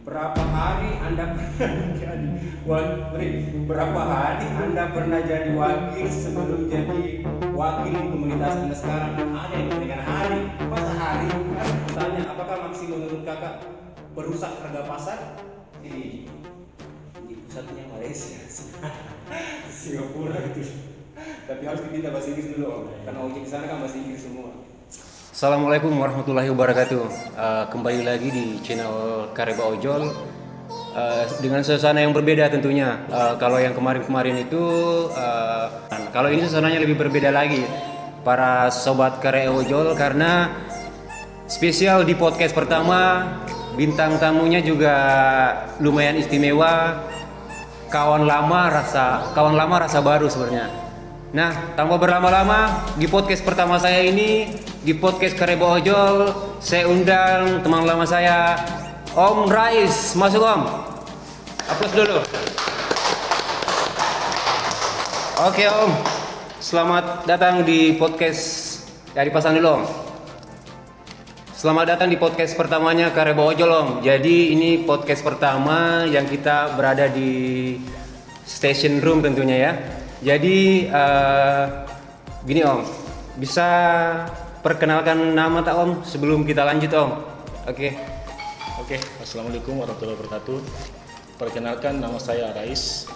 Berapa hari Anda pernah jadi wakil? Berapa hari Anda pernah jadi wakil sebelum jadi wakil di komunitas Anda sekarang? Ada yang dengan hari, masa hari? Kan tanya, apakah masih menurut kakak perusak harga pasar di pusatnya Malaysia, Singapura gitu. Tapi harus kita bahasa Inggris dulu, Om, karena ojek di sana kan bahasa Inggris semua. Assalamualaikum warahmatullahi wabarakatuh. Kembali lagi di channel Kareba Ojol dengan suasana yang berbeda tentunya. Kalau yang kemarin-kemarin itu, kalau ini suasananya lebih berbeda lagi, para sobat Kareba Ojol, karena spesial di podcast pertama, bintang tamunya juga lumayan istimewa. Kawan lama rasa baru sebenarnya. Nah, tanpa berlama-lama, di podcast pertama saya ini, di podcast Kareba Ojol, saya undang teman lama saya, Om Rais. Masuk, Om. Aplaus dulu. Oke, Om. Selamat datang di podcast. Ya, dipasang dulu, Om. Selamat datang di podcast pertamanya Kareba Ojol, Om. Jadi ini podcast pertama yang kita berada di station room tentunya ya. Jadi gini, Om, bisa perkenalkan nama tak, Om, sebelum kita lanjut, Om? Oke. Assalamualaikum warahmatullahi wabarakatuh. Perkenalkan, nama saya Rais,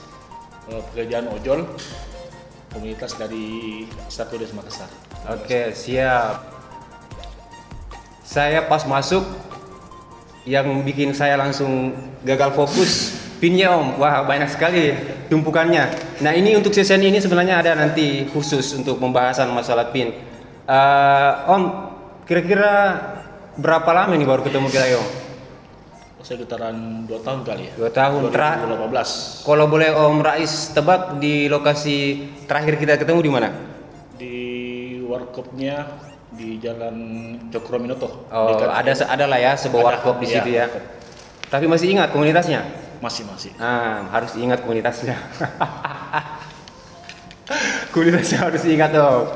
pekerjaan ojol, komunitas dari Satu Desa Makassar. Oke, siap. Saya pas masuk, yang bikin saya langsung gagal fokus, pinnya, Om. Wah, banyak sekali tumpukannya. Nah, ini untuk sesi ini sebenarnya ada nanti khusus untuk pembahasan masalah pin. Om, kira-kira berapa lama ini baru ketemu kita, Om? Saya getaran 2 tahun kali ya. 2 tahun. 2018. Kalau boleh Om Rais tebak, di lokasi terakhir kita ketemu di mana? Di warkopnya di Jalan Cokro-Minoto. Oh, ada lah ya sebuah warkop di situ ya. Tapi masih ingat komunitasnya? Masih. Harus ingat komunitasnya. Komunitasnya harus ingat, Om.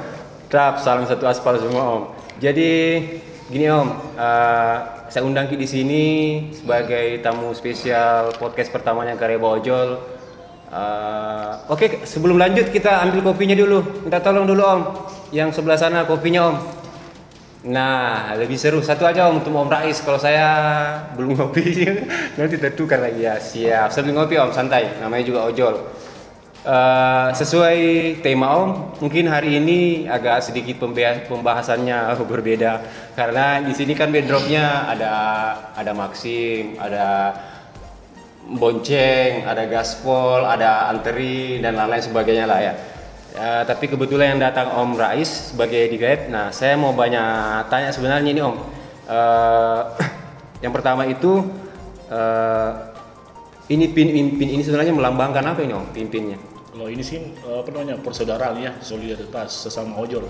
Tetap salam satu aspal semua, Om. Jadi gini, Om, saya undang Ki di sini sebagai tamu spesial podcast pertamanya Kareba Ojol. Oke, sebelum lanjut kita ambil kopinya dulu. Minta tolong dulu, Om. Yang sebelah sana kopinya, Om. Nah, lebih seru satu aja, Om, untuk Om Rais. Kalau saya belum ngopi nanti tertukar lagi ya. Siap. Sambil ngopi, Om, santai. Namanya juga ojol. Sesuai tema, Om, mungkin hari ini agak sedikit pembahasannya berbeda karena di sini kan backdropnya ada Maxim, ada bonceng, ada gaspol, ada anteri dan lain-lain sebagainya lah ya. Tapi kebetulan yang datang Om Rais sebagai guide. Nah, saya mau banyak tanya sebenarnya ini, Om. Yang pertama itu ini pin ini sebenarnya melambangkan apa ini, Om? Pin-pinnya? Kalau ini sih persaudaraan ya, solidaritas sesama ojol.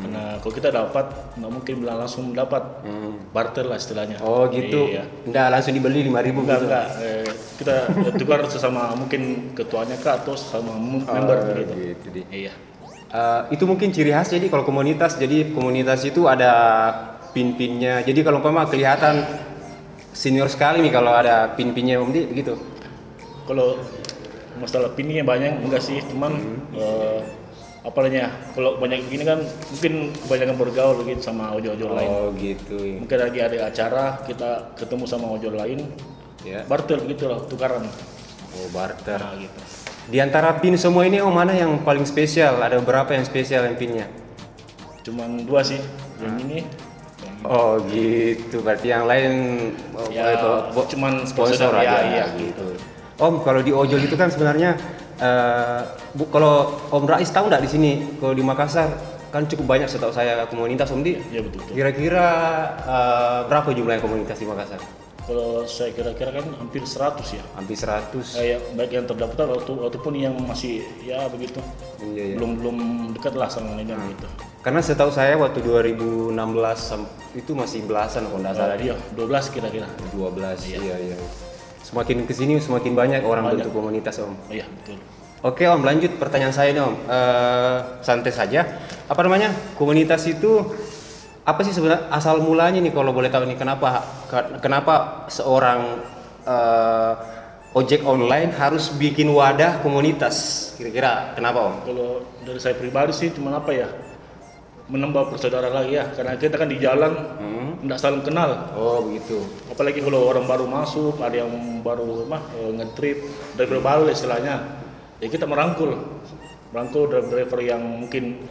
Karena kalau kita dapat, nggak mungkin bilang langsung dapat, barter lah istilahnya. Oh gitu. Iya. Nggak langsung dibeli 5.000 gitu. Enggak. Kita tukar sesama mungkin ketuanya kak atau sama member begitu. Gitu deh. Iya. Itu mungkin ciri khas jadi kalau komunitas. Jadi komunitas itu ada pin-pinnya. Jadi kalau umpama kelihatan senior sekali nih kalau ada pin-pinnya, Om Di, gitu. Kalau masalah pinnya banyak enggak sih, cuman apalanya kalau banyak gini kan mungkin kebanyakan bergaul gitu sama ojol-ojol lain. Oh gitu. Mungkin lagi ada acara kita ketemu sama ojol lain, Ya. barter gitu lah, tukaran. Oh, barter. Nah, gitu. Di antara pin semua ini, Om, mana yang paling spesial? Ada berapa yang spesial yang pinnya? Cuman 2 sih, yang ini. Oh gitu. Berarti yang lain Ya, cuman sponsor aja. iya, gitu. Om, kalau di ojol itu kan sebenarnya kalau Om Rais tahu nggak di sini, kalau di Makassar kan cukup banyak setahu saya komunitas, Om Di. Iya betul. Kira-kira berapa jumlah komunitas di Makassar? Kalau saya kira-kira kan hampir 100 ya. Hampir 100. Ya, baik yang terdaftar ataupun yang masih ya begitu. Iya. Belum dekat lah sama medan gitu. Karena setahu saya waktu 2016 itu masih belasan kalau nggak salah. Iya, 12 kira-kira. 12. Iya. Semakin kesini semakin banyak orang bentuk komunitas, Om. Iya, betul. Oke, Om, lanjut pertanyaan saya nih, Om. Santai saja. Apa namanya? Komunitas itu apa sih sebenarnya asal mulanya nih, kalau boleh tahu nih, kenapa seorang ojek online harus bikin wadah komunitas? Kira-kira kenapa Om? Kalau dari saya pribadi sih cuma apa ya, menambah persaudaraan lagi ya, karena kita kan di jalan nggak saling kenal. Oh begitu. Apalagi kalau orang baru masuk, ada yang baru ngetrip, driver baru lah istilahnya, ya kita merangkul driver yang mungkin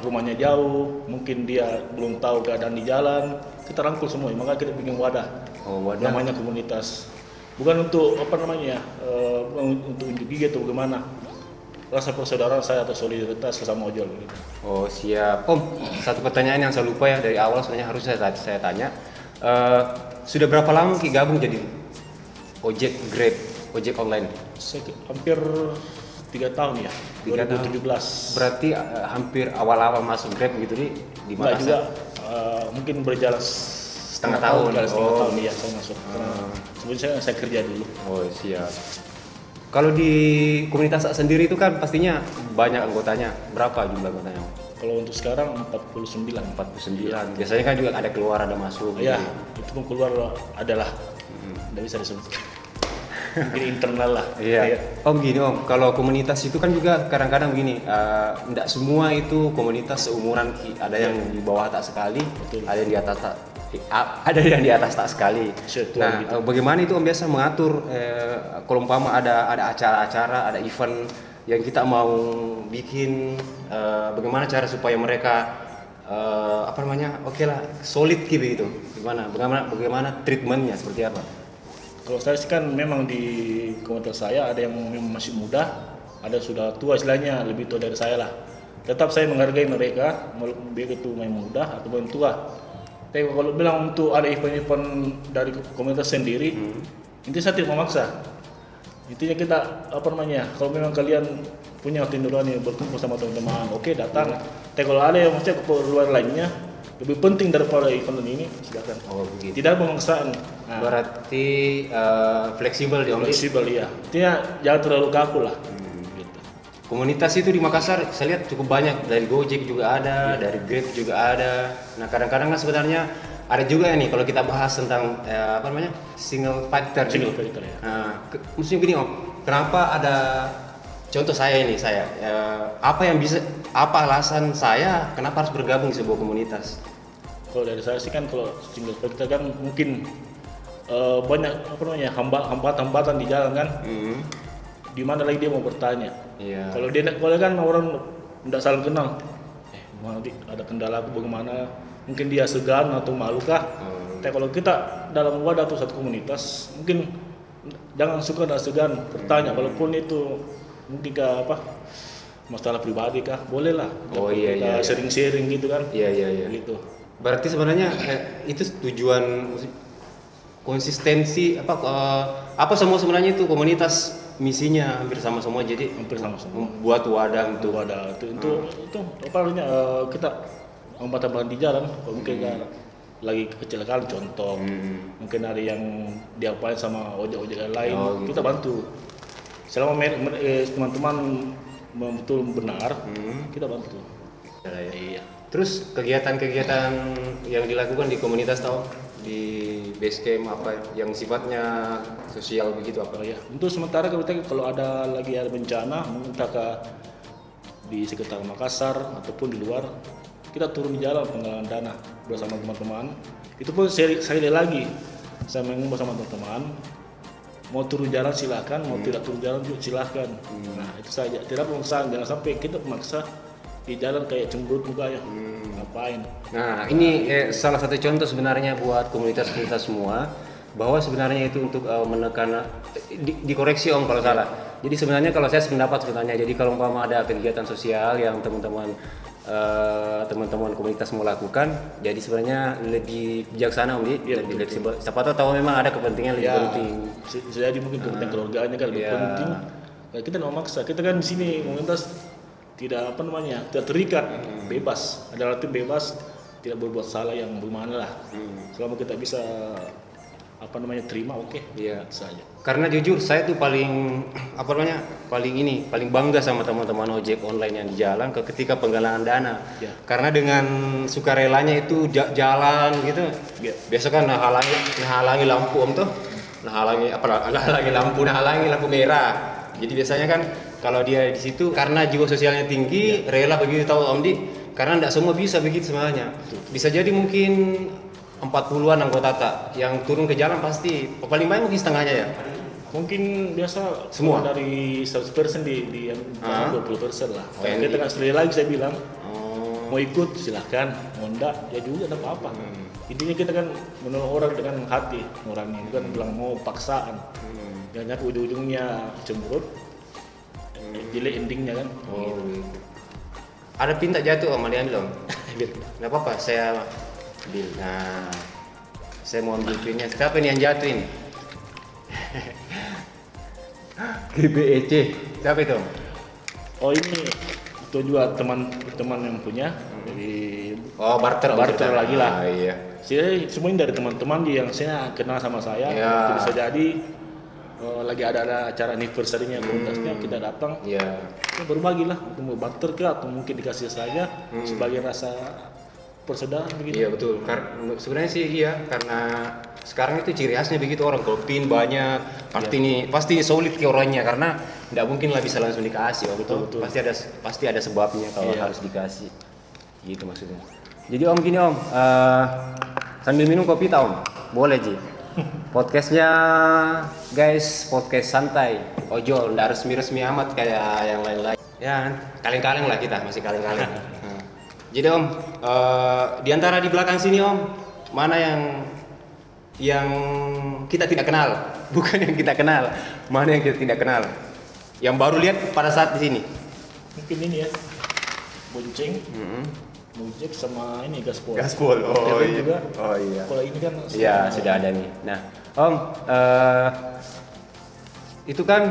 rumahnya jauh, mungkin dia belum tahu keadaan di jalan, kita rangkul semua, maka kita bikin wadah. Oh wadah. Namanya komunitas. Bukan untuk untuk unjuk gigi atau bagaimana. Rasa persaudaraan saya atau solidaritas sesama ojol gitu. Oh siap. Om, satu pertanyaan yang saya lupa ya dari awal sebenarnya harus saya tanya. Sudah berapa lama Ki gabung jadi ojek Grab, ojek online? Saya hampir 3 tahun ya. 3 tahun. 2017. Berarti hampir awal-awal masuk Grab gitu di Enggak juga, Makassar. mungkin berjalan Setengah tahun. setengah Oh. tahun ya saya masuk. Sebelumnya saya kerja dulu. Oh siap. Kalau di komunitas sendiri itu kan pastinya banyak anggotanya. Berapa jumlah anggotanya? Kalau untuk sekarang 49. 49. Biasanya kan juga ada keluar ada masuk. Ya, gitu. itu pun keluar adalah. Nggak bisa disebutkan. Mungkin internal lah. Iya. Om gini Om, kalau komunitas itu kan juga kadang-kadang begini, tidak semua itu komunitas seumuran Ki. Ada yang di bawah tak sekali, Betul. ada yang di atas tak, ada yang di atas tak sekali. Betul, Nah, gitu. bagaimana itu Om biasa mengatur kalau umpama ada acara-acara, ada event yang kita mau bikin, bagaimana cara supaya mereka oke lah, solid Ki begitu. Bagaimana treatmentnya seperti apa? Kalau saya sih kan memang di komunitas saya ada yang memang masih muda, ada sudah tua istilahnya, lebih tua dari saya lah. Tetap saya menghargai mereka, baik itu yang muda atau yang tua. Tapi kalau bilang untuk ada event-event dari komunitas sendiri, intinya saya tidak memaksa. Intinya kita kalau memang kalian punya hati nurani berkumpul sama teman-teman, oke datang. Tapi kalau ada yang maksudnya keperluan lainnya lebih penting daripada event ini, silakan. Oh begitu. Tidak ada pemaksaan. Nah, Berarti fleksibel di Om. fleksibel ya. Intinya jangan terlalu kaku lah. Gitu. Komunitas itu di Makassar saya lihat cukup banyak, dari Gojek juga ada, dari Grab juga ada. Nah kadang-kadang kan sebenarnya ada juga ya nih kalau kita bahas tentang single factor. Single factor ya. Nah, maksudnya gini Om, kenapa ada contoh saya apa alasan saya kenapa harus bergabung di sebuah komunitas? Kalau dari saya sih kan kalau single factor kan mungkin banyak hambatan di jalan kan. Di mana lagi dia mau bertanya. Iya. Kalau kan orang tidak saling kenal. Nanti ada kendala bagaimana? Mungkin dia segan atau malu kah? Tapi kalau kita dalam wadah atau satu komunitas, mungkin jangan suka dan segan bertanya. Walaupun itu mungkin masalah pribadi kah? Boleh lah. Oh iya, Kita iya. sharing-sharing gitu kan. Iya. Gitu. Berarti sebenarnya itu tujuan konsistensi apa semua sebenarnya itu komunitas misinya hampir sama semua, jadi Hampir sama-sama. membuat wadah untuk Wadah itu kita hambatan di jalan. Kalau mungkin lagi kecelakaan contoh, mungkin ada yang diapain sama ojek-ojek lain, Oh, gitu. kita bantu. Selama teman-teman betul benar, kita bantu. Iya. Terus kegiatan-kegiatan yang dilakukan di komunitas di base camp yang sifatnya sosial begitu Oh ya, untuk sementara kalau ada bencana, mungkin di sekitar Makassar ataupun di luar, kita turun di jalan penggalangan dana bersama teman-teman. Itu pun sekali lagi saya mengubah sama teman-teman, mau turun jalan silakan, mau tidak turun jalan juga silakan. Nah itu saja, tidak pemaksaan, jangan sampai kita memaksa di jalan kayak cemberut muka ya. Ngapain? Nah, ini salah satu contoh sebenarnya buat komunitas-komunitas semua, bahwa sebenarnya itu untuk menekan, dikoreksi Om kalau salah. Jadi sebenarnya kalau saya sependapat sebenarnya, jadi kalau umpama ada kegiatan sosial yang teman-teman komunitas mau lakukan, jadi sebenarnya lebih bijaksana Om, lebih fleksibel. Siapa tahu memang ada kepentingan lebih penting. Jadi mungkin kepentingan keluarganya kan lebih penting. Nah, kita nggak maksa, kita kan di sini komunitas tidak tidak terikat, bebas, ada relatif bebas, tidak berbuat salah yang bagaimana lah. Selama kita bisa terima, oke. Iya. Saja. Karena jujur saya tuh paling paling bangga sama teman-teman ojek online yang di jalan ketika penggalangan dana. Ya. Karena dengan sukarelanya itu jalan gitu. Ya. Biasa kan halangi lampu Om tuh. halangi lampu merah. Jadi biasanya kan kalau dia di situ karena jiwa sosialnya tinggi, rela begitu tahu Om Di, karena tidak semua bisa begitu sebenarnya. Bisa jadi mungkin 40-an anggota tak yang turun ke jalan pasti paling banyak mungkin setengahnya ya. Mungkin biasa Semua? dari 100% di yang 20% lah. Oh, yang Kita kan sekali lagi saya bilang Oh. mau ikut silahkan, mau enggak ya juga tidak apa-apa. Intinya kita kan menolong orang dengan hati nurani, bukan bilang mau paksaan. Jangan ujung-ujungnya cemberut, jelek endingnya kan. Oh, gitu. Ada pin tak jatuh Om, diambil Om? Nggak apa-apa, saya ambil. Nah, saya mau ambil pinnya. Siapa ini yang jatuh ini? GBEC. Siapa itu Om? Oh ini itu juga teman-teman yang punya. Jadi Oh, barter barter lagi lah. Ah, iya. Saya semuanya dari teman-teman yang saya kenal sama saya. Ya. Itu bisa jadi lagi ada acara anniversary-nya komunitasnya kita datang. Iya. Ya, berbagi lah untuk mau barter ke atau mungkin dikasih saja sebagai rasa persaudaraan begitu. Iya betul. Sebenarnya sih iya karena sekarang itu ciri khasnya begitu orang kalau pin banyak pasti solid ke orangnya karena tidak mungkin lah bisa langsung dikasih. Betul. Pasti ada sebabnya kalau Iya. harus dikasih. Gitu maksudnya. Jadi Om gini Om, sambil minum kopi tak Om? Boleh Ji. Podcastnya guys, podcast santai, ojol, nggak resmi-resmi amat kayak yang lain-lain. Ya, kaleng-kaleng lah kita, masih kaleng-kaleng. Nah. Jadi Om, di antara di belakang sini Om, mana yang kita tidak kenal, bukan yang kita kenal, mana yang kita tidak kenal, yang baru lihat pada saat di sini. Mungkin ini ya bonceng, mujek sama ini gaspol. Gaspol, oh Tapi iya. juga, Oh iya. kalau ini kan Iya, sudah ada nih. Nah, Om, itu kan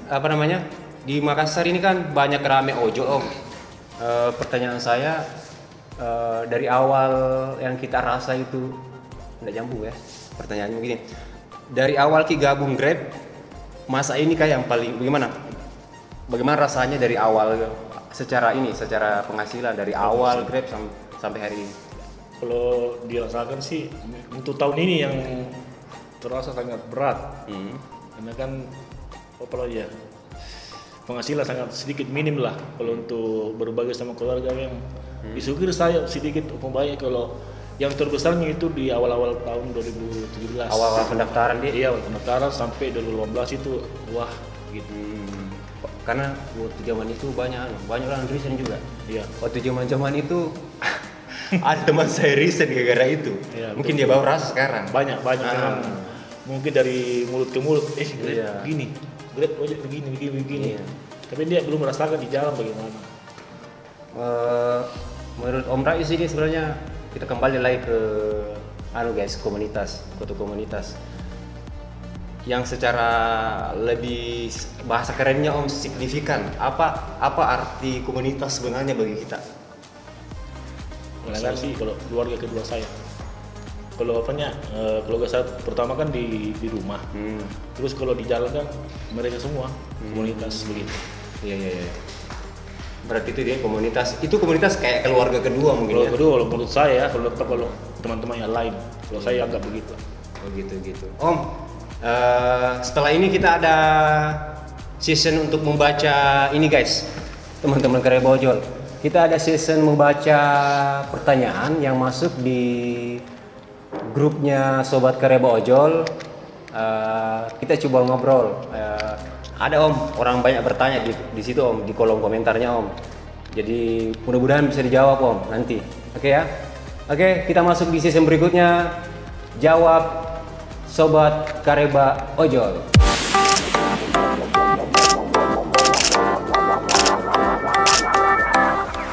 apa namanya? Di Makassar ini kan banyak rame ojol, Om. Pertanyaan saya dari awal yang kita rasa itu enggak nyambung ya. Pertanyaannya begini. Dari awal Ki gabung Grab, masa ini kayak yang paling bagaimana? Bagaimana rasanya dari awal secara penghasilan dari awal Grab sampai hari ini? kalau dirasakan sih untuk tahun ini yang terasa sangat berat. Karena kan apalagi ya penghasilan sangat sedikit minim lah kalau untuk berbagi sama keluarga yang disyukur saya sedikit baik kalau yang terbesarnya itu di awal-awal tahun 2017 Awal pendaftaran dia. iya awal pendaftaran sampai 2018 itu wah gitu. Karena waktu zaman itu banyak orang resign juga. Iya Waktu zaman itu ada teman saya resign gara-gara itu. Iya, Mungkin dia baru rasa sekarang. banyak memang mungkin dari mulut ke mulut Grab Iya. begini Grab ojek begini Iya. tapi dia belum merasakan di jalan bagaimana. Menurut Om Rais ini sebenarnya kita kembali lagi ke komunitas yang secara lebih bahasa kerennya Om signifikan. Apa arti komunitas sebenarnya bagi kita? Mulai sih kalau keluarga kedua saya. Kalau keluarga saya pertama kan di rumah. Terus kalau di jalan kan mereka semua komunitas begitu. Iya. Berarti itu dia komunitas. Itu komunitas kayak keluarga kedua mungkin Kalau ya. kedua kalau menurut saya, kalau teman-teman yang lain, kalau saya anggap begitu. Oh gitu. Om, setelah ini kita ada season untuk membaca ini guys, teman-teman Kareba Ojol. Kita ada season membaca pertanyaan yang masuk di grupnya Sobat Kareba Ojol. Kita coba ngobrol. Ada Om, orang banyak bertanya di situ Om, di kolom komentarnya Om. Jadi mudah-mudahan bisa dijawab Om nanti. Oke ya? Oke, kita masuk di season berikutnya. Jawab Sobat Kareba Ojol.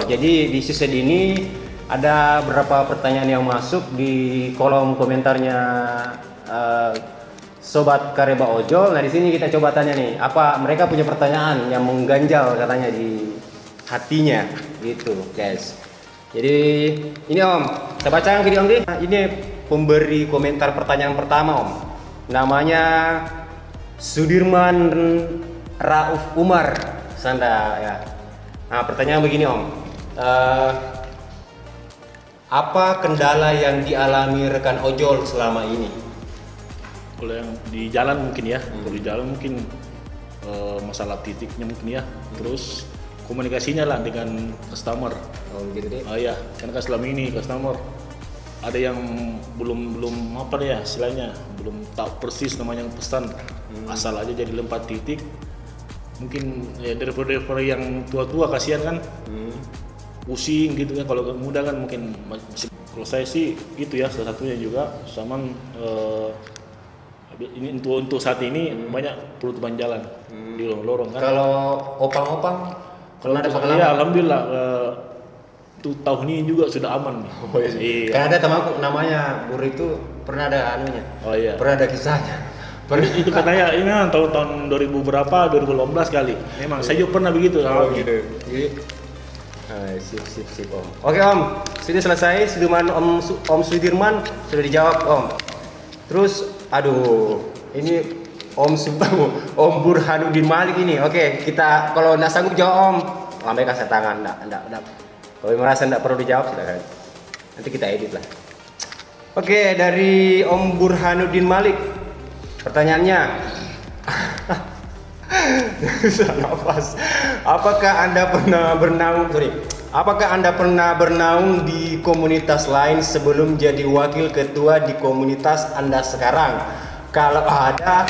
Jadi di season ini ada beberapa pertanyaan yang masuk di kolom komentarnya Sobat Kareba Ojol. Nah di sini kita coba tanya nih, apa mereka punya pertanyaan yang mengganjal katanya di hatinya, gitu guys. Jadi ini Om, saya bacakan video Om di. Nah, ini pemberi komentar pertanyaan pertama Om. Namanya Sudirman Rauf Umar Sanda ya. Nah pertanyaan begini Om. Apa kendala yang dialami rekan ojol selama ini? Kalau yang di jalan mungkin ya, kalau di jalan mungkin masalah titiknya mungkin ya. Terus komunikasinya lah dengan customer. Oh gitu deh. Oh iya, karena kan selama ini customer ada yang belum apa deh ya istilahnya, belum tahu persis namanya pesan, asal aja jadi lempar titik. Mungkin ya driver yang tua-tua kasihan kan, pusing gitu kan. Kalau muda kan mungkin masih. Kalau saya sih gitu ya, salah satunya juga sama ini untuk saat ini banyak penutupan jalan di lorong-lorong kan. Kalau opang-opang Kalau ada untuk saya alhamdulillah untuk tahun ini juga sudah aman nih. Oh, iya. Karena ada temanku namanya Bur itu pernah ada anunya. Oh iya. Pernah ada kisahnya. Itu katanya ini kan tahun 2000 berapa 2018 kali. Memang saya juga pernah begitu. Oh gitu. Jadi sip Om. Oke Om, sudah selesai. Om Sudirman sudah dijawab Om. Terus aduh, ini Om Burhanuddin Malik ini. Oke, kita kalau nggak sanggup jawab Om, lambaikan saya tangan. Nggak. Kalau merasa nggak perlu dijawab silakan. Nanti kita edit lah. Oke, dari Om Burhanuddin Malik, pertanyaannya. Nafas. Apakah Anda pernah bernaung di komunitas lain sebelum jadi wakil ketua di komunitas Anda sekarang? Kalau ada,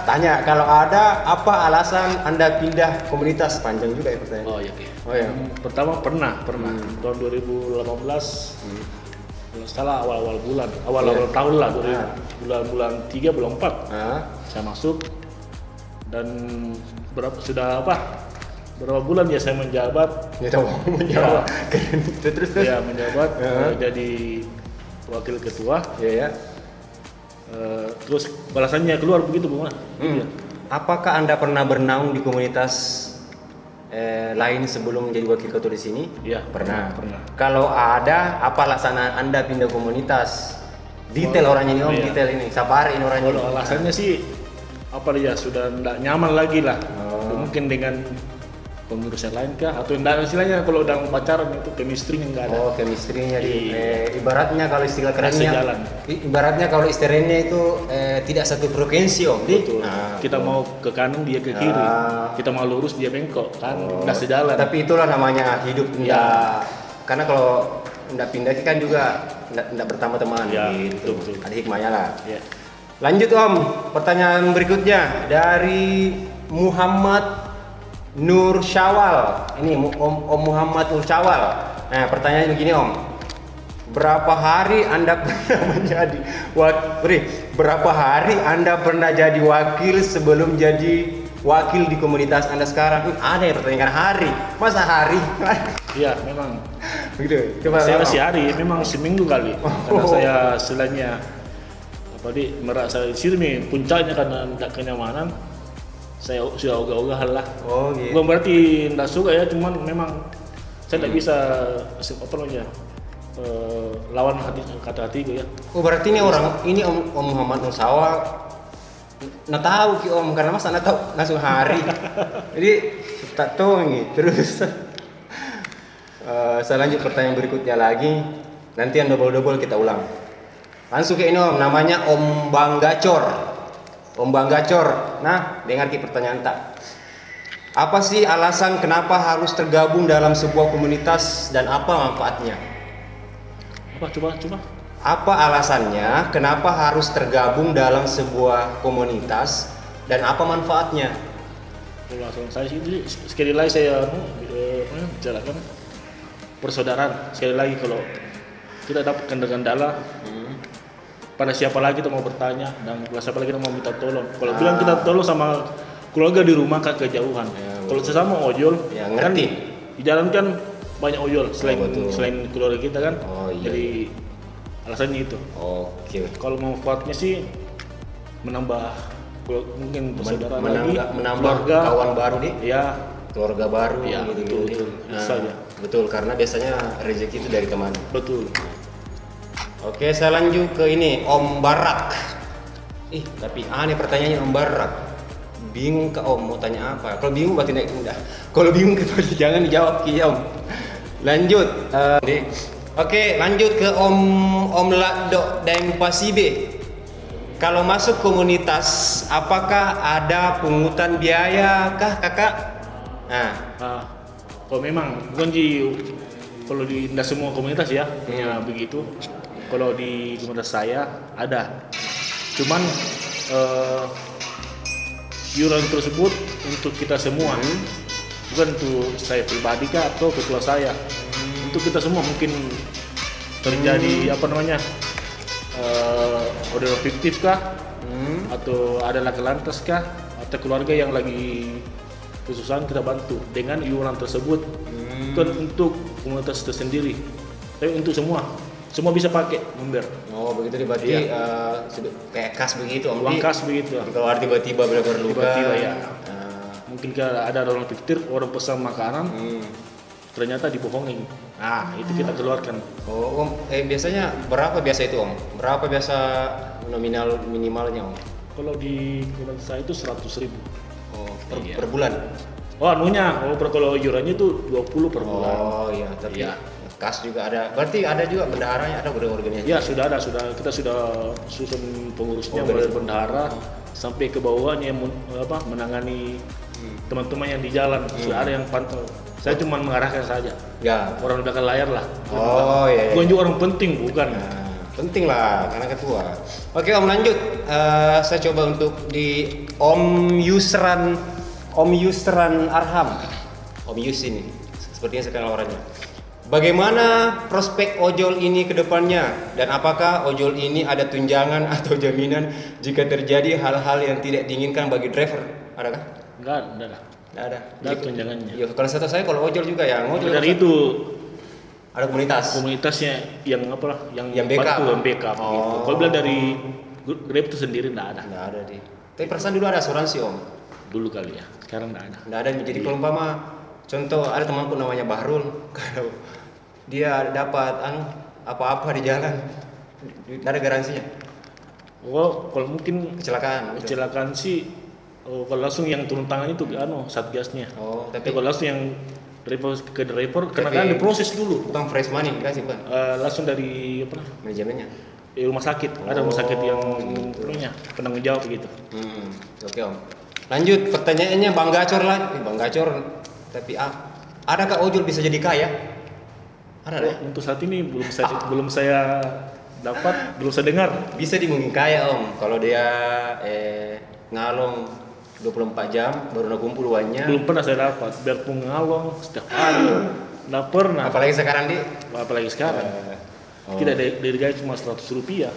apa alasan Anda pindah komunitas? Panjang juga ya pertanyaan. Oh iya. Okay. Oh ya. Pertama pernah. Tahun 2018. Kalau salah awal tahun lah, bulan 3 bulan 4. Saya masuk dan berapa bulan ya saya menjabat. Menjabat. Terus. Ya, menjabat jadi wakil ketua. Ya. Terus balasannya keluar begitu Bung. Iya. Apakah Anda pernah bernaung di komunitas lain sebelum menjadi wakil ketua di sini? Iya, pernah. Kalau ada, apa alasan Anda pindah komunitas? Detail orangnya ini Om, detail ini. Sabar ini orangnya. Kalau alasannya sih apa ya, sudah tidak nyaman lagi lah. Mungkin dengan pengurus yang lain kah, atau enggak, istilahnya kalau udah pacaran itu chemistry-nya enggak ada. Oh, chemistry-nya ibaratnya kalau istilah kerennya, jalan. Ibaratnya kalau istilahnya itu tidak satu frekuensi Om. Betul. Kita mau ke kanan dia ke kiri, kita mau lurus dia bengkok kan, enggak sejalan. Tapi itulah namanya hidup. Ya. Karena kalau enggak pindah kan juga enggak bertambah teman ya, gitu. Betul. Ada hikmahnya lah. Ya. Lanjut Om, pertanyaan berikutnya dari Muhammad Nur Syawal. Ini Om Muhammad Nur Syawal. Nah, pertanyaannya begini Om. Berapa hari Anda pernah jadi wakil sebelum jadi wakil di komunitas Anda sekarang? Ada ya pertanyaan hari. Masa hari? Iya, memang. Begitu. Coba saya masih hari, memang seminggu kali. Karena saya istilahnya merasa di sini puncaknya karena tidak kenyamanan. Saya sudah ogah-ogahan lah. Oh gitu. Bukan berarti tidak suka ya, cuman memang saya tidak bisa lawan kata hatiku ya. Oh berarti ini Om Muhammad Nur Syawal nggak tahu ki Om, karena masa nggak tahu langsung hari. Jadi tak tahu nih. Terus saya lanjut pertanyaan berikutnya lagi. Nanti yang double kita ulang. Langsung ke ini Om, namanya Om Bang Gacor. Om Bang Gacor, nah dengar ki pertanyaan tak. Apa sih alasan kenapa harus tergabung dalam sebuah komunitas dan apa manfaatnya? Coba. Apa alasannya kenapa harus tergabung dalam sebuah komunitas dan apa manfaatnya? Kalau saya sih sekali lagi saya bicarakan persaudaraan. Sekali lagi kalau kita dapat kendala pada siapa lagi kita mau bertanya dan siapa lagi kita mau minta tolong. Kalau bilang kita tolong sama keluarga di rumah kan kejauhan. Kalau sesama ojol kan di jalan kan banyak ojol selain keluarga kita kan. Jadi alasannya itu. Oke. Kalau manfaatnya sih menambah mungkin persaudaraan lagi, menambah keluarga, kawan baru nih. Ya, keluarga baru ya, gitu. Saja. Betul, karena biasanya rezeki itu dari teman. Betul. Oke, saya lanjut ke ini Om Barak. Tapi aneh pertanyaannya Om Barak. Bingung ke Om mau tanya apa? Kalau bingung berarti naik mudah. Kalau bingung jangan dijawab ki Om. Lanjut. Oke, lanjut ke Om Ladok Deng Pasibe. kalau masuk komunitas, apakah ada pungutan biaya kah kakak? Nah, Kalau memang bukan kalau di tidak semua komunitas ya punya begitu. Kalau di komunitas saya ada. Cuman iuran tersebut untuk kita semua, bukan untuk saya pribadi kah atau ketua saya. Untuk kita semua mungkin terjadi order fiktif kah, atau ada laki lantas kah, atau keluarga yang lagi kesusahan, kita bantu dengan iuran tersebut. Bukan untuk komunitas tersendiri, tapi untuk semua bisa pakai member. Oh begitu berarti kayak kas begitu om. Uang kas begitu. Kalau tiba-tiba berluka. Tiba-tiba ya. Mungkin ada orang fiktif, orang pesan makanan, ternyata dibohongin. Itu kita keluarkan. Oh om, biasanya berapa biasa itu om? Berapa biasa nominal minimalnya om? Kalau di komunitas saya itu 100.000. Oh per bulan? Kalau iurannya itu 20 per bulan. Oh iya, tapi kas juga ada. Berarti ada juga bendaharanya, ada organisasi. Ya sudah ada, kita sudah susun pengurusnya mulai bendahara sampai ke bawahnya yang menangani teman-teman yang di jalan. Sudah ada yang pantau. Saya cuma mengarahkan saja. Ya. Orang di belakang layar lah. Oh iya. Bukan juga orang penting, bukan. Penting lah karena ketua. Oke om, lanjut. Saya coba untuk di Om Yusran Arham. Om Yus ini sepertinya saya kenal orangnya. Bagaimana prospek ojol ini ke depannya, dan apakah ojol ini ada tunjangan atau jaminan jika terjadi hal-hal yang tidak diinginkan bagi driver? Adakah? Enggak ada. Ada tunjangannya. Iya, kalau setahu saya kalau ojol juga ya, ojol dari itu ada komunitasnya yang backup. Yang backup gitu. Kalau bilang dari Grab itu sendiri enggak ada. Enggak ada deh. Tapi perasaan dulu ada asuransi om. Dulu kali ya, sekarang enggak ada. Enggak ada. Jadi kalau umpama contoh ada temanku namanya Bahrul, kalau dia dapat apa-apa di jalan, enggak ada garansinya. Kalau mungkin kecelakaan sih, kalau langsung yang turun tangan itu satgasnya. Tapi kalau langsung yang driver karena kan diproses dulu. Bukan fresh money dikasih bukan? Langsung dari manajemennya. Rumah sakit. Ada rumah sakit yang penanggung jawab gitu. Oke om. Lanjut pertanyaannya Bang Gacor lah. Bang Gacor, tapi adakah ojol bisa jadi kaya? Ada. Untuk saat ini belum saya dapat, belum saya dengar. Bisa dimungkin kaya om kalau dia ngalong 24 jam baru kumpul uangnya. Belum pernah saya dapat, biarpun ngalong setiap hari. Nggak pernah. Apalagi sekarang Tidak dari gaji cuma Rp100.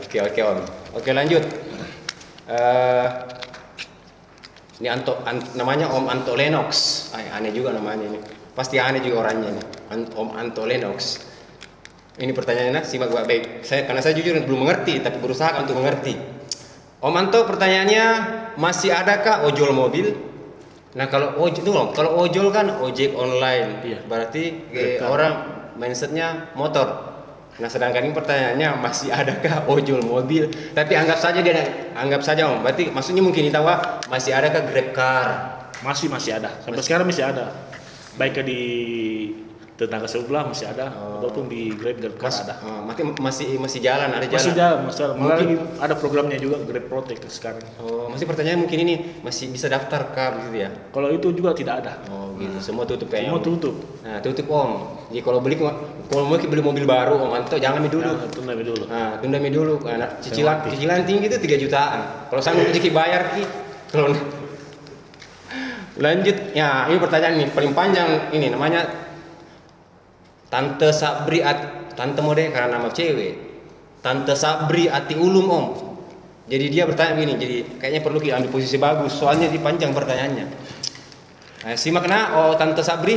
Oke om. Oke lanjut. Ini namanya Om Anto Lennox. Aneh juga namanya ini. Pasti aneh juga orangnya nih. Om Anto Lennox. Ini pertanyaannya simak baik. Karena saya jujur belum mengerti, tapi berusaha untuk mengerti. Om Anto, pertanyaannya, masih adakah ojol mobil? Nah kalau ojol kan ojek online. Iya. Berarti orang mindsetnya motor. Nah sedangkan ini pertanyaannya masih adakah ojol mobil? Tapi anggap saja om. Berarti maksudnya mungkin tahu masih adakah Grab car? Masih ada. Sampai sekarang masih ada. Baik di tetangga sebelah masih ada, ataupun di Grab car ada. Masih jalan, ada Masih jalan. Mungkin ada programnya juga Grab Protect sekarang. Masih pertanyaan mungkin ini masih bisa daftar kah gitu ya? Kalau itu juga tidak ada. Gitu. Semua tutup kayaknya. Semua tutup. Nah, tutup om. Jadi kalau mau beli mobil baru om Anto jangan dulu. Tunda dulu. Nah, tunda dulu. Karena cicilan tinggi itu 3 jutaan. Kalau sanggup rezeki bayar kalau lanjut ya, ini pertanyaan nih paling panjang ini namanya Tante Sabri Tante mode karena nama cewek. Tante Sabri Ati Ulum om. Jadi dia bertanya begini, jadi kayaknya perlu kita ambil posisi bagus soalnya dipanjang pertanyaannya. Nah, simak Tante Sabri,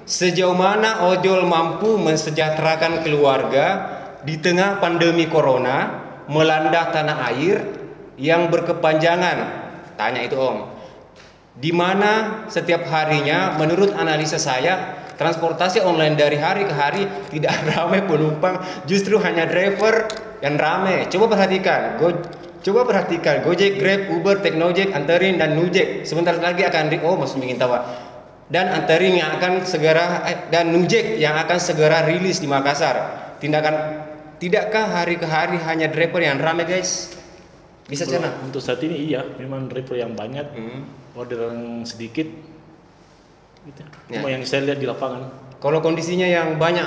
sejauh mana ojol mampu mensejahterakan keluarga di tengah pandemi corona melanda tanah air yang berkepanjangan? Tanya itu om. Di mana setiap harinya menurut analisa saya transportasi online dari hari ke hari tidak ramai penumpang, justru hanya driver yang ramai. Coba perhatikan Gojek, Grab, Uber, Teknojek, Anterin dan Nujek. Sebentar lagi akan maksud ingin tahu. Dan Anterin yang akan segera dan Nujek yang akan segera rilis di Makassar. tidakkah hari ke hari hanya driver yang ramai guys? Bisa cina? Untuk saat ini iya, memang driver yang banyak, orderan sedikit. Gitu. Cuma yang saya lihat di lapangan. Kalau kondisinya yang banyak,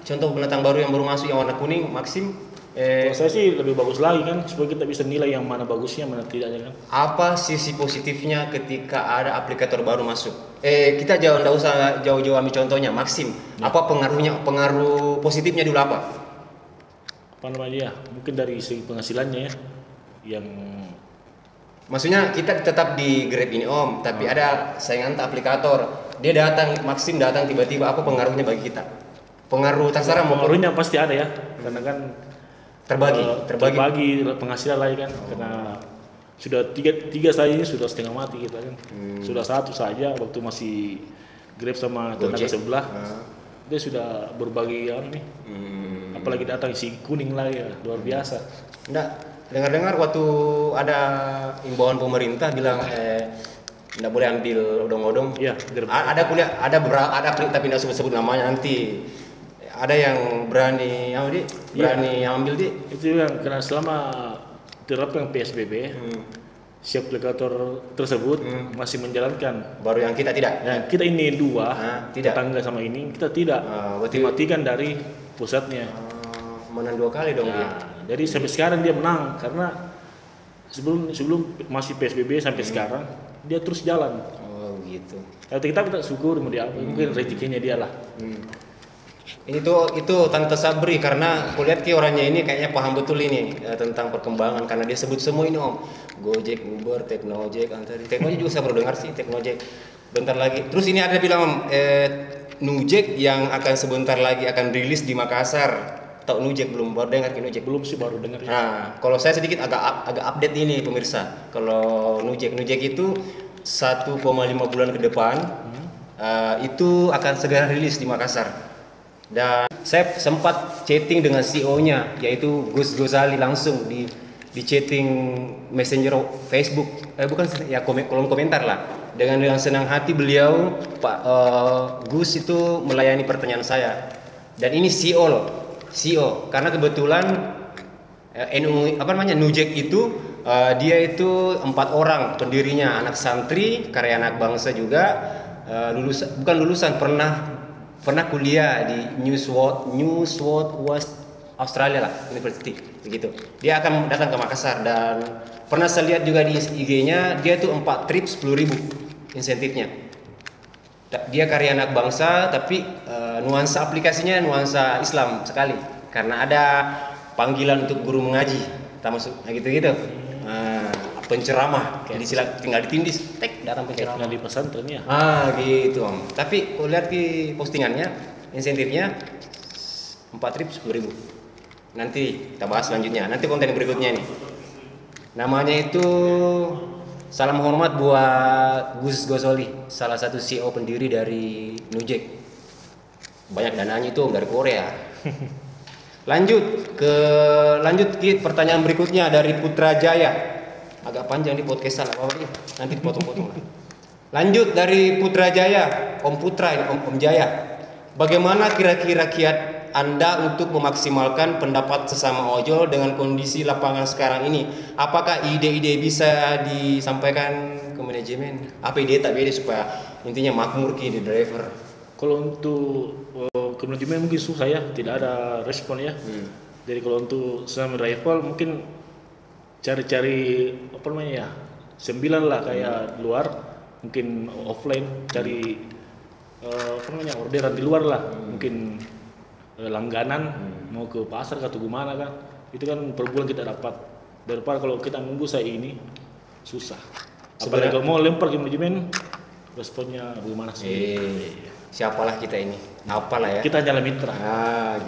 contoh pendatang baru yang baru masuk yang warna kuning, Maxim. Kalau saya sih lebih bagus lagi kan, supaya kita bisa nilai yang mana bagusnya, mana tidaknya kan. Apa sisi positifnya ketika ada aplikator baru masuk? Kita nggak usah jauh-jauh ambil contohnya, Maxim. Apa pengaruh positifnya dulu apa? Apa namanya ya? Mungkin dari segi penghasilannya ya, yang maksudnya kita tetap di Grab ini Om, tapi ada saingan aplikator. Dia datang, Maxim datang tiba-tiba, apa pengaruhnya bagi kita? Pengaruh terserah mau pengaruhnya pasti ada ya, karena kan terbagi penghasilan lah ya kan, karena sudah tiga saya ini sudah setengah mati kita kan, sudah satu saja waktu masih Grab sama tetangga sebelah, dia sudah berbagi nih, apalagi datang si kuning lah ya, luar biasa. Enggak, dengar-dengar waktu ada imbauan pemerintah bilang nggak boleh ambil odong-odong. Iya. Ada kuliah, ada beberapa, ada tapi nggak sebut namanya nanti. Ada yang berani, berani ambil di. Itu yang karena selama terapkan PSBB, si aplikator tersebut masih menjalankan. Baru yang kita tidak. Nah, kita ini dua, tidak. tetangga sama ini kita tidak. Dimatikan dari pusatnya. Menang 2 kali dong dia. Jadi sampai sekarang dia menang karena sebelum masih PSBB sampai sekarang dia terus jalan. Oh gitu. Kalau kita syukur mau dia mungkin rezekinya dia lah. Itu Tante Sabri karena kulihat orangnya ini kayaknya paham betul ini tentang perkembangan karena dia sebut semua ini Om. Gojek, Uber, Teknojek, Teknojek juga saya baru dengar sih Teknojek. Bentar lagi. Terus ini ada bilang Om, Nujek yang akan sebentar lagi akan rilis di Makassar. Tahu Nujek belum? Baru dengar Nujek? Belum sih, baru dengar. Nah, kalau saya sedikit agak update ini pemirsa. Kalau Nujek itu 1,5 bulan ke depan itu akan segera rilis di Makassar. Dan saya sempat chatting dengan CEO-nya yaitu Gus Gozali langsung di chatting messenger Facebook. Bukan ya kolom komentar lah. Dengan senang hati beliau Pak Gus itu melayani pertanyaan saya. Dan ini CEO karena kebetulan Nujek itu dia itu 4 orang pendirinya, anak santri, karya anak bangsa juga, lulusan pernah kuliah di New South West Australia lah, University begitu. Dia akan datang ke Makassar dan pernah saya lihat juga di IG-nya dia tuh 4 trip 10.000 insentifnya. Dia karya anak bangsa tapi nuansa aplikasinya nuansa Islam sekali karena ada panggilan untuk guru mengaji, termasuk gitu-gitu. Penceramah, jadi tinggal ditindis, datang penceramah. Di pesantren ya. Gitu Om. Tapi kalau lihat di postingannya, insentifnya 4 trip 10.000. Nanti kita bahas selanjutnya. Nanti konten berikutnya nih. Namanya itu salam hormat buat Gus Gozali, salah satu CEO pendiri dari Nujek. Banyak dananya itu dari Korea. Lanjut ke pertanyaan berikutnya dari Putra Jaya. Agak panjang di podcastan apa-apa nanti dipotong-potong lah. Lanjut dari Putra Jaya, Om Putra ini, Om Jaya. Bagaimana kira-kira kiat Anda untuk memaksimalkan pendapat sesama ojol dengan kondisi lapangan sekarang ini? Apakah ide-ide bisa disampaikan ke manajemen? Apa ide tak beda supaya intinya makmur di driver? Kalau untuk ke manajemen mungkin susah ya, tidak ada respon ya. Jadi kalau untuk sama driver mungkin cari-cari apa namanya ya, 9 lah kayak luar, mungkin offline cari orderan di luar lah, mungkin langganan mau ke pasar atau gimana kan, itu kan per bulan kita dapat, daripada kalau kita nunggu saya ini susah. Apalagi kalau mau lempar ke manajemen responnya bagaimana sih? Siapalah kita ini, apalah ya, kita hanya mitra.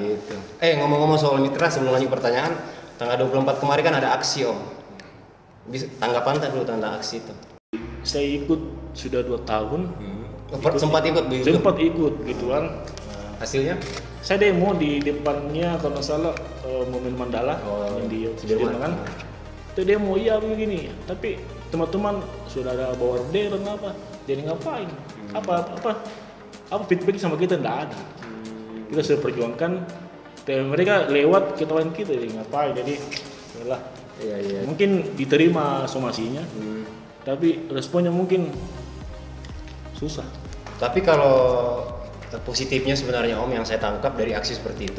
Gitu. Ngomong-ngomong soal mitra, sebelum lanjut pertanyaan, tanggal 24 kemarin kan ada aksi Om. Tanggapan tak dulu tentang aksi itu? Saya ikut sudah 2 tahun. Sempat ikut gitu kan. Hasilnya? Saya demo di depannya kalau nggak salah Monumen Mandala yang di Sudirman kan. Itu demo iya begini, tapi teman-teman sudah ada bawa orderan apa, jadi ngapain? Apa feedback sama kita nggak ada. Kita sudah perjuangkan Mereka lewat ketahuan kita, jadi ngapain? Jadi, yalah. Iya. Mungkin diterima somasinya, tapi responnya mungkin susah. Tapi kalau positifnya sebenarnya Om yang saya tangkap dari aksi seperti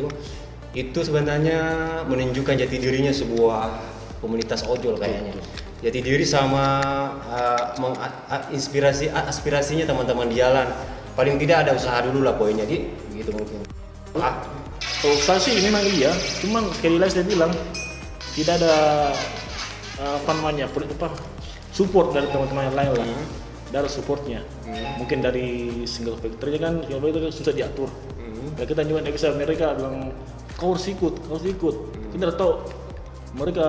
itu sebenarnya menunjukkan jati dirinya sebuah komunitas ojol kayaknya. Jati diri sama inspirasi aspirasinya teman-teman di jalan. Paling tidak ada usaha dulu lah poinnya, gitu mungkin. Kalau saya sih memang iya, cuman sekali lagi saya bilang tidak ada support dari teman-teman yang lain lah. Dari supportnya, mungkin dari single factory kan, kalau itu susah diatur. Ya kita juga tidak bisa, mereka bilang kau harus ikut. Kita tahu mereka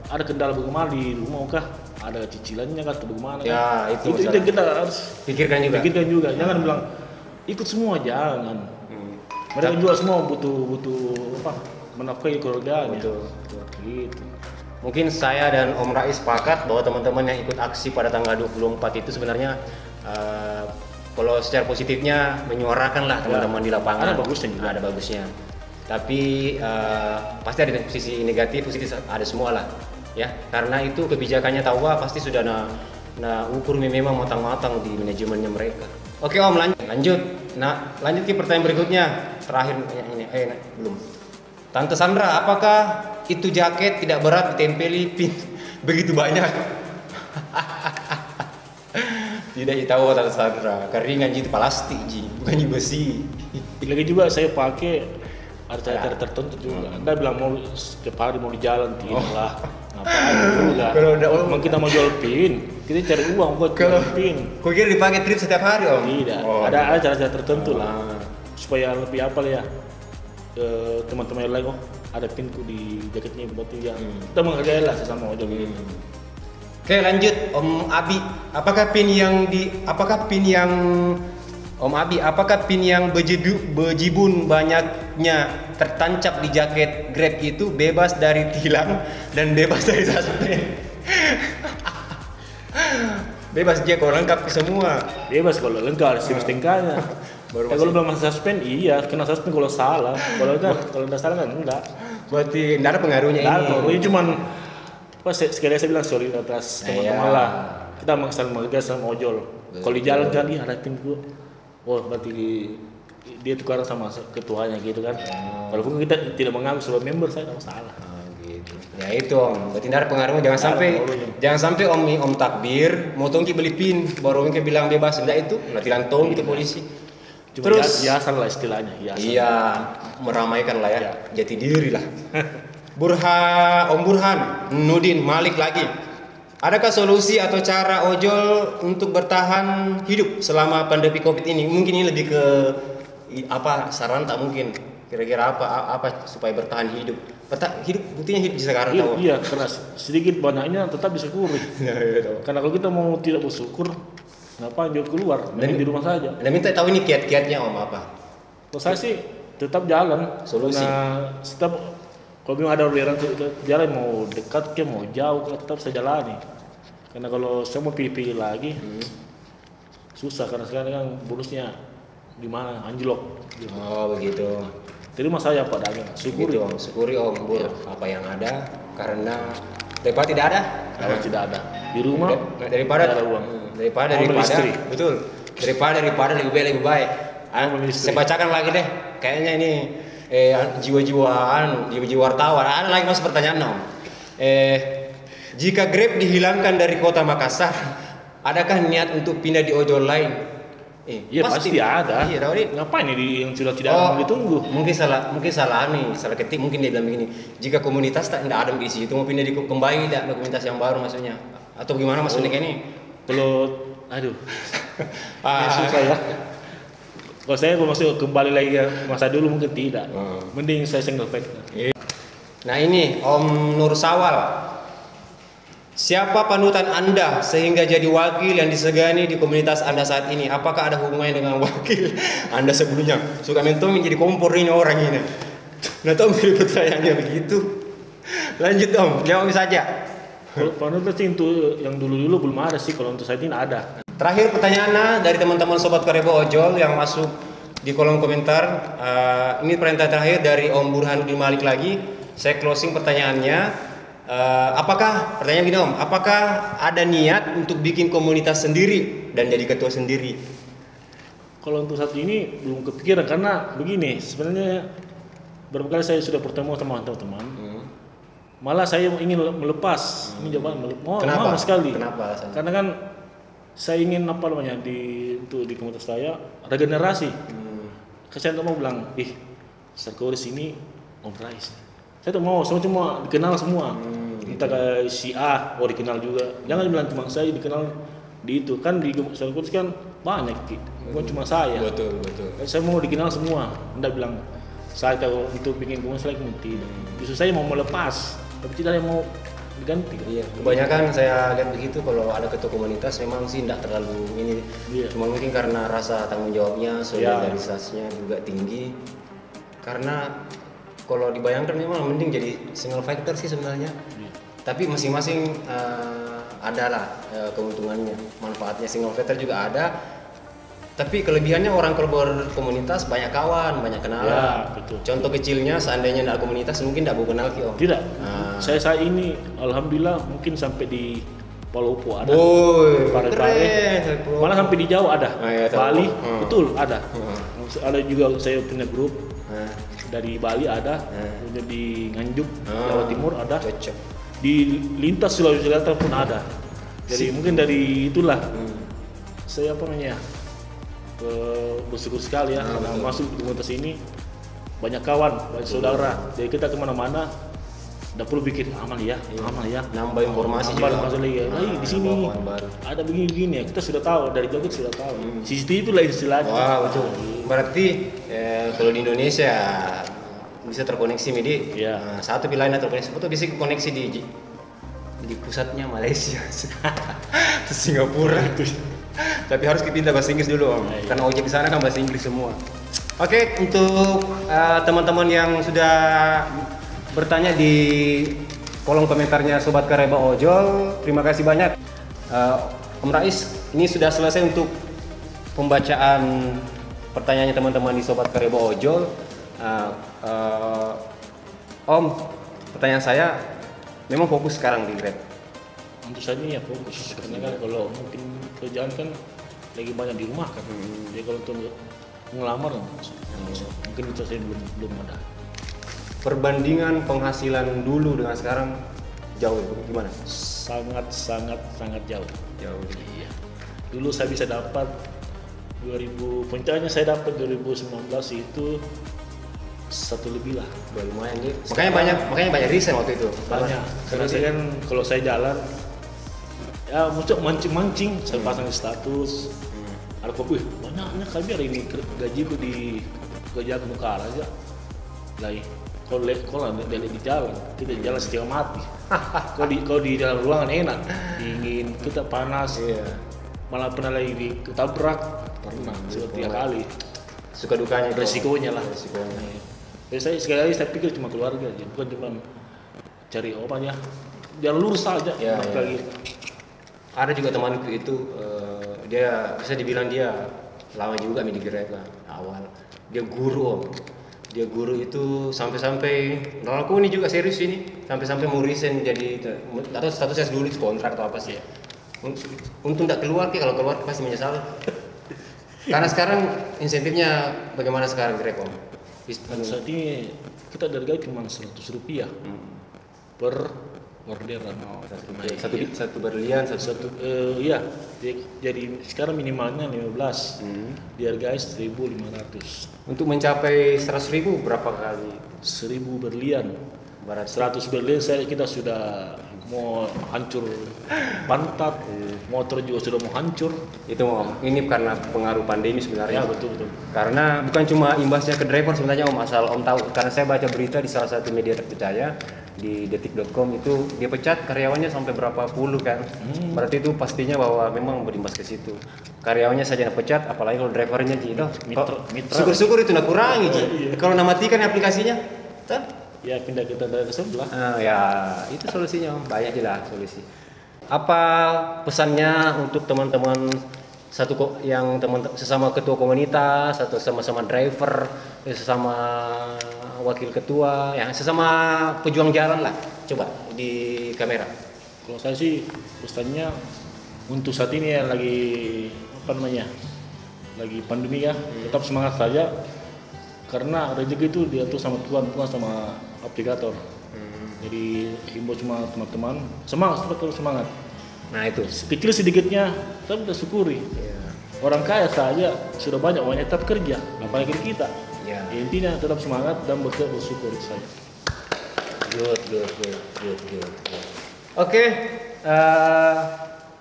ada kendala bagaimana di rumah kah, ada cicilannya kah atau bagaimana? Ya, kan? Itu yang kita harus pikirkan juga. Jangan bilang ikut semua, jangan. Mereka juga semua butuh menafkahi keluarganya. Betul. Gitu. Mungkin saya dan Om Rais sepakat bahwa teman-teman yang ikut aksi pada tanggal 24 itu sebenarnya kalau secara positifnya menyuarakan lah teman-teman di lapangan. Ada bagusnya juga. Ada bagusnya. Tapi pasti ada sisi negatif, positif ada semua lah. Ya, karena itu kebijakannya Tawa pasti sudah ukur memang matang-matang di manajemennya mereka. Oke Om, lanjut. Nah, lanjut ke pertanyaan berikutnya. Terakhir ini, belum. Tante Sandra, apakah itu jaket tidak berat ditempeli pin begitu banyak? Tidak tahu Tante Sandra, keringan itu plastik bukan besi. Lagi juga saya pakai ada cara tertentu juga. Anda bilang mau setiap hari mau di jalan tidak lah. Ngapain juga? Kalau memang kita mau jual pin, kita cari uang buat jual pin. Kau kira dipakai trip setiap hari Om? Tidak. Ada cara-cara tertentu lah supaya lebih ya. Teman-teman yang lain, ada pinku di jaketnya, berarti ya kita menghargai lah sesama ojol ini. Oke, lanjut Om Abi, apakah pin yang bejibun banyaknya tertancap di jaket Grab itu bebas dari tilang dan bebas dari suspend? Bebas dia kalau lengkap semua. Bebas kalau lengkap, SIM-STNK-nya. Kalau belum masuk suspend, iya kena suspend kalau salah. Kalau enggak salah kan enggak. Berarti enggak ada pengaruhnya ini. Pengaruhnya cuman sekali saya bilang solidaritas teman-teman lah. Kita saling menghargai sama ojol. Kalau di jalan kan dia hadapin gua. Berarti dia tukaran sama ketuanya gitu kan. Walaupun kita tidak menganggap sebagai member, saya enggak masalah. Gitu. Ya itu Om, berarti tidak ada pengaruhnya. Jangan sampai Om takbir mau tongki beli pin baru Om bilang bebas, enggak itu latihan tong gitu polisi. Cuma terus hiasan lah istilahnya, hiasan. Iya, meramaikan lah ya. Jati diri lah. Om Burhan Nudin Malik lagi. Adakah solusi atau cara ojol untuk bertahan hidup selama pandemi Covid ini? Mungkin ini lebih ke saran tak mungkin. Kira-kira apa supaya bertahan hidup? Hidup buktinya hidup sekarang tahu. Iya, karena sedikit banyaknya tetap bisa syukuri. Karena kalau kita mau tidak bersyukur, ngapain jauh keluar? Mending di rumah saja. Dan minta tahu ini kiat-kiatnya Om apa? Kalau saya sih tetap jalan. Solusi. Setiap kalau memang ada orderan jalan mau dekat ke mau jauh tetap saya jalani. Karena kalau saya mau pilih-pilih lagi susah karena sekarang kan bonusnya gimana anjlok. Gitu. Oh begitu. Terima saya Pak Dagang. Syukuri Om, syukuri Om Bur apa yang ada karena daripada tidak ada. Kalau tidak ada di rumah daripada ada uang. Daripada betul. Daripada lebih baik. Saya bacakan lagi deh. Kayaknya ini jiwa-jiwa wartawan. Ada lagi mas pertanyaan Om. Jika Grab dihilangkan dari kota Makassar, adakah niat untuk pindah di ojol lain? Iya pasti ada. Iya, tahu nih. Ngapain ini yang sudah tidak ada ditunggu? Mungkin salah ketik. Mungkin dia bilang begini. Jika komunitas tak ada di situ mau pindah kembali tidak komunitas yang baru maksudnya? Atau gimana maksudnya ini? Kalau susah ya. Kalau saya masuk kembali lagi ke masa dulu mungkin tidak. Mending saya single factor. Nah ini Om Nur Sawal. Siapa panutan Anda sehingga jadi wakil yang disegani di komunitas Anda saat ini? Apakah ada hubungannya dengan wakil Anda sebelumnya? Suka mentong menjadi kompor ini orang ini. Nah Tom pertanyaannya begitu. Lanjut Om, jawab saja. Kalau panutan sih untuk yang dulu-dulu belum ada sih. Kalau untuk saat ini ada. Terakhir pertanyaannya dari teman-teman Sobat Karebo Ojol yang masuk di kolom komentar. Ini perintah terakhir dari Om Burhanuddin Malik lagi. Saya closing pertanyaannya. Pertanyaan gini Om, apakah ada niat untuk bikin komunitas sendiri dan jadi ketua sendiri? Kalau untuk saat ini belum kepikiran karena begini, sebenarnya beberapa kali saya sudah bertemu sama teman-teman. Malah saya ingin melepas, ini jabatan Kenapa? mau sekali. Kenapa alasannya? Karena kan saya ingin di komunitas saya regenerasi. Saya tuh mau bilang, Sarkoris ini Om Rais. Saya tuh mau cuma dikenal semua. Kita ke si A, dikenal juga. Jangan bilang cuma saya dikenal di itu. Kan di Sarkoris kan banyak, bukan cuma saya. Betul. Saya mau dikenal semua. Anda bilang saya tahu untuk bikin komunitas lagi tidak. Justru saya mau melepas, tapi tidak yang mau diganti. Iya, kebanyakan saya lihat begitu kalau ada ketua komunitas memang sih tidak terlalu ini. Iya. Cuma mungkin karena rasa tanggung jawabnya, solidarisasinya juga tinggi. Karena kalau dibayangkan memang mending jadi single fighter sih sebenarnya. Iya. Tapi masing-masing ada lah keuntungannya, manfaatnya. Single fighter juga ada. Tapi kelebihannya orang kalau berkomunitas banyak kawan, banyak kenalan. Ya, betul. Contoh kecilnya seandainya tidak komunitas mungkin tidak mau kenal Ki Om. Tidak. Saya ini alhamdulillah mungkin sampai di Palopo ada. Pare-pare. Malah sampai di Jawa ada. Bali, betul ada. Ada juga saya punya grup. Dari Bali ada, kemudian di Nganjuk, Jawa Timur ada. Cocok. Di lintas Sulawesi Selatan pun ada. Jadi mungkin dari itulah saya bersyukur sekali ya karena masuk di komunitas ini banyak kawan, banyak saudara. Jadi kita kemana-mana tidak perlu pikir aman ya. Nambah informasi Nambah juga. informasi lagi. Di sini kawan baru. ada begini-begini ya. Kita sudah tahu dari jauh kita sudah tahu. CCTV itu lah istilahnya. Wah betul. Berarti kalau di Indonesia bisa terkoneksi Midi. Iya. Satu wilayah terkoneksi, betul bisa koneksi di pusatnya Malaysia, terus Singapura. Tapi harus kita bahasa Inggris dulu Om, karena ojek di sana kan bahasa Inggris semua. Oke, untuk teman-teman yang sudah bertanya di kolom komentarnya Sobat Kareba Ojol, terima kasih banyak. Om Rais, ini sudah selesai untuk pembacaan pertanyaannya teman-teman di Sobat Kareba Ojol. Om, pertanyaan saya, memang fokus sekarang di Grab? Untuk saya ini ya fokus, karena kan kalau mungkin kerjaan kan lagi banyak di rumah kan. Jadi kalau untuk ngelamar mungkin itu saya belum ada. Perbandingan penghasilan dulu dengan sekarang jauh gimana? Sangat jauh. Jauh. Iya. Dulu saya bisa dapat 2000, puncaknya saya dapat 2019 itu satu lebih lah. Lumayan deh. Makanya banyak resign waktu itu. Banyak. Karena saya kan kalau saya jalan ya muncul mancing, saya pasang di status. Ada kok, banyaknya kali hari ini gajiku di aku nuker aja. Lah, kalau lihat di jalan, kita jalan setengah mati. Kalau di dalam ruangan enak, dingin, kita panas. Iya. Malah pernah lagi ketabrak, pernah tiga kali. Suka dukanya itu. Resikonya lah. Resikonya. Jadi sekali lagi saya pikir cuma keluarga aja, bukan cuma cari obatnya. Jalan lurus saja. Ya. Lagi. Ada juga temanku itu dia bisa dibilang dia lama juga di Grab awal. Dia guru Om. Dia guru itu sampai aku ini juga serius ini sampai mau resign jadi atau statusnya dulu kontrak atau apa sih. Untung tidak keluar kalau keluar pasti menyesal. Karena sekarang insentifnya bagaimana sekarang Grab Om? Saat ini kita dari gaji cuma Rp100 per orderan. Satu berlian Iya. Jadi sekarang minimalnya 15. Dihargai 1.500. untuk mencapai 100.000 berapa kali? 1.000 berlian. Barat 100 berlian kita sudah mau hancur pantat, motor juga sudah mau hancur. itu Om. Ini karena pengaruh pandemi sebenarnya. Ya betul. Karena bukan cuma imbasnya ke driver sebenarnya Om, asal Om tahu. Karena saya baca berita di salah satu media terpercaya di detik.com itu dia pecat karyawannya sampai berapa puluh kan. Berarti itu pastinya bahwa memang berimbas ke situ. Karyawannya saja yang pecat, apalagi kalau drivernya gitu. Mitra. Syukur-syukur itu nak kurangi Ji. Kalau nak matikan aplikasinya, kan? Ya pindah kita dari sebelah. Ya itu solusinya Om. Banyak lah solusi. Apa pesannya untuk teman-teman yang sesama ketua komunitas atau sama-sama driver, sesama wakil ketua, yang sesama pejuang jalan lah. Coba di kamera. Kalau saya sih pesannya untuk saat ini ya lagi lagi pandemi ya, tetap semangat saja karena rezeki itu diatur sama Tuhan, bukan sama aplikator. Jadi himbau semua teman-teman semangat, terus semangat. Nah itu Kecil sedikitnya tapi kita syukuri. Orang kaya saja sudah banyak uangnya tetap kerja, apalagi kita. Intinya tetap semangat dan bersyukur saja. Good. Oke,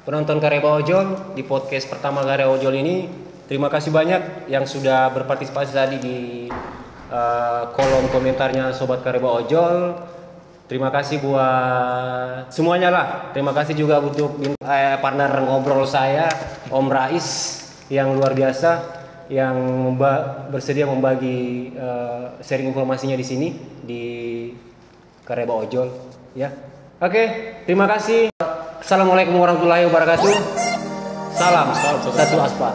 penonton Kareba Ojol di podcast pertama Kareba Ojol ini, terima kasih banyak yang sudah berpartisipasi tadi di kolom komentarnya Sobat Kareba Ojol. Terima kasih buat semuanya lah. Terima kasih juga untuk partner ngobrol saya, Om Rais yang luar biasa, yang bersedia membagi sharing informasinya di sini di Kareba Ojol. Ya, oke. Terima kasih. Assalamualaikum warahmatullahi wabarakatuh. Salam satu aspal.